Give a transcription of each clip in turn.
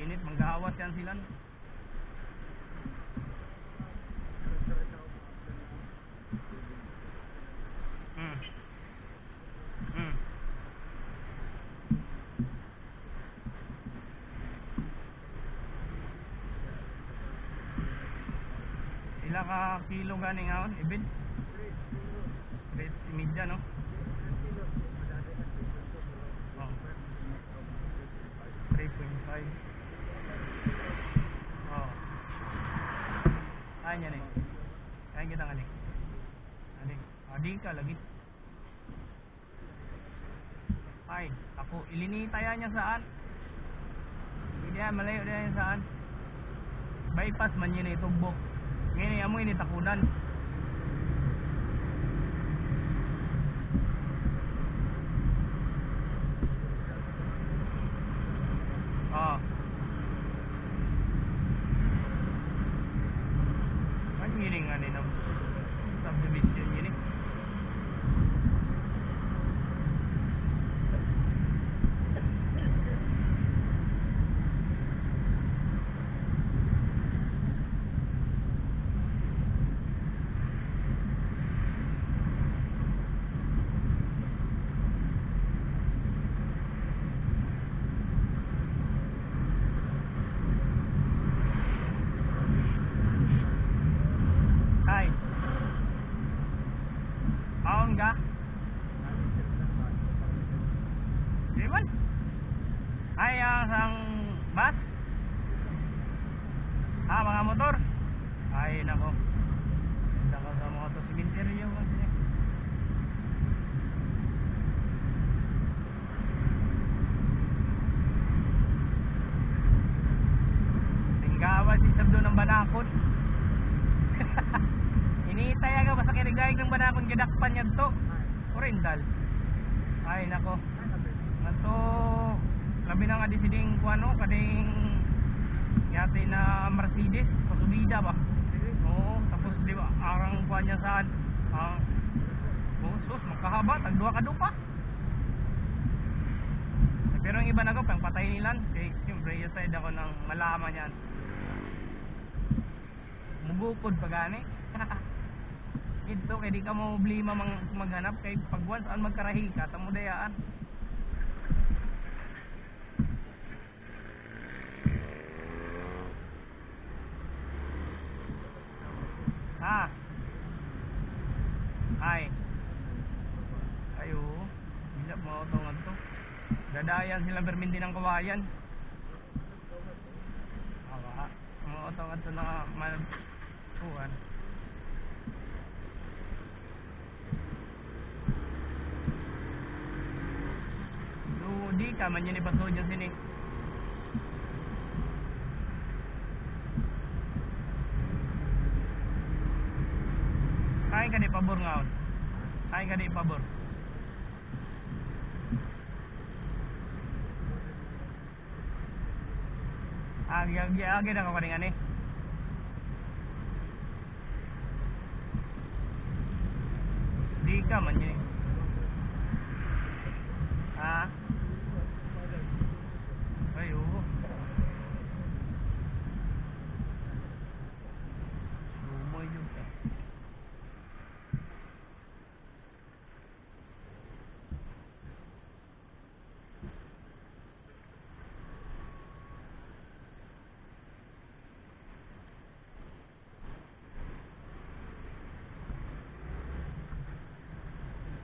Init, manggawas yan sila. Ila ka kilo ganing ahon, ibin? 3.5 no? Oh. 3.5. Oh. Ay yan eh. Kaya kita nga adi. Adi ka lagi. Ay, ako ilinitaya niya saan? Hindi yan, malayo na yan saan? Bypass man yun eh, tugbo. Ngayon mo ini takunan. Ah. Ano yun nga nila? Subdivision yun eh. Aon ka? Di man? Ay, ang bus? Mga motor? Ay, nako. Ganda ka sa mga to simenteryo. Tinggawa si Sabdo ng Banakon. Initay aga basta kirigayag ng Banakon gidakpan yan to. Oriental. Ay nako. Nato labi na nga di sining kuano kading yati na Mercedes pasubida ba. Oo, tapos di ba arang kuan niya saan? Sus makahaba tag duha ka dupa. Pero ang iba na ko pang patay nilan kay siyempre side ako ng malaman yan. Mugukod pa gani. Ito kay di ka mo problema maghanap kay pag once ang magkarahi ka tamo dayaan. Ay. Ayo, bila mo to ngadto. Dadayan sila berminti ng kawayan. Awa, mo to ngadto na kuan. Di ka man yun ipaso dyan sini. Kain ka di pabor ngaon. Kain ka di pabor. Agi na ka kaningan eh. Di ka man yun eh. Ayo. Lumoy yun ka.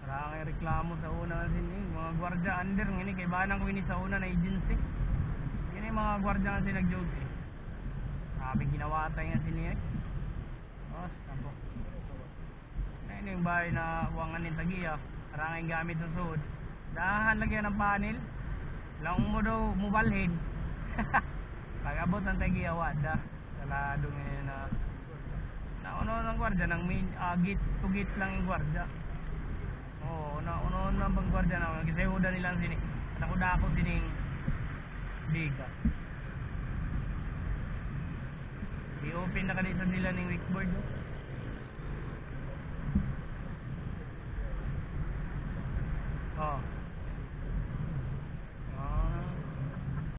Marami reklamo sa una sini, mga gwardiya under ngini kay banang ko ini sa una na agency. Kini mga gwardiya nga sila nag-duty. Sabi ginawa tayo nga sini eh. Oh, tampo. Ayun yung bahay na uwangan ni Tagiya, marangay gamit sa suod. Dahan lagyan ng panel. Lang mo daw mubalhin. Pag-abot ng Tagiya wada. Salado ngayon na nauno ng gwardiya ng main gate to gate lang yung gwardiya. Oo, nauno na bang gwardiya na kasi uda nilang sini. Nakuda ako sining biga. I-open na kanisa nila ng wakeboard.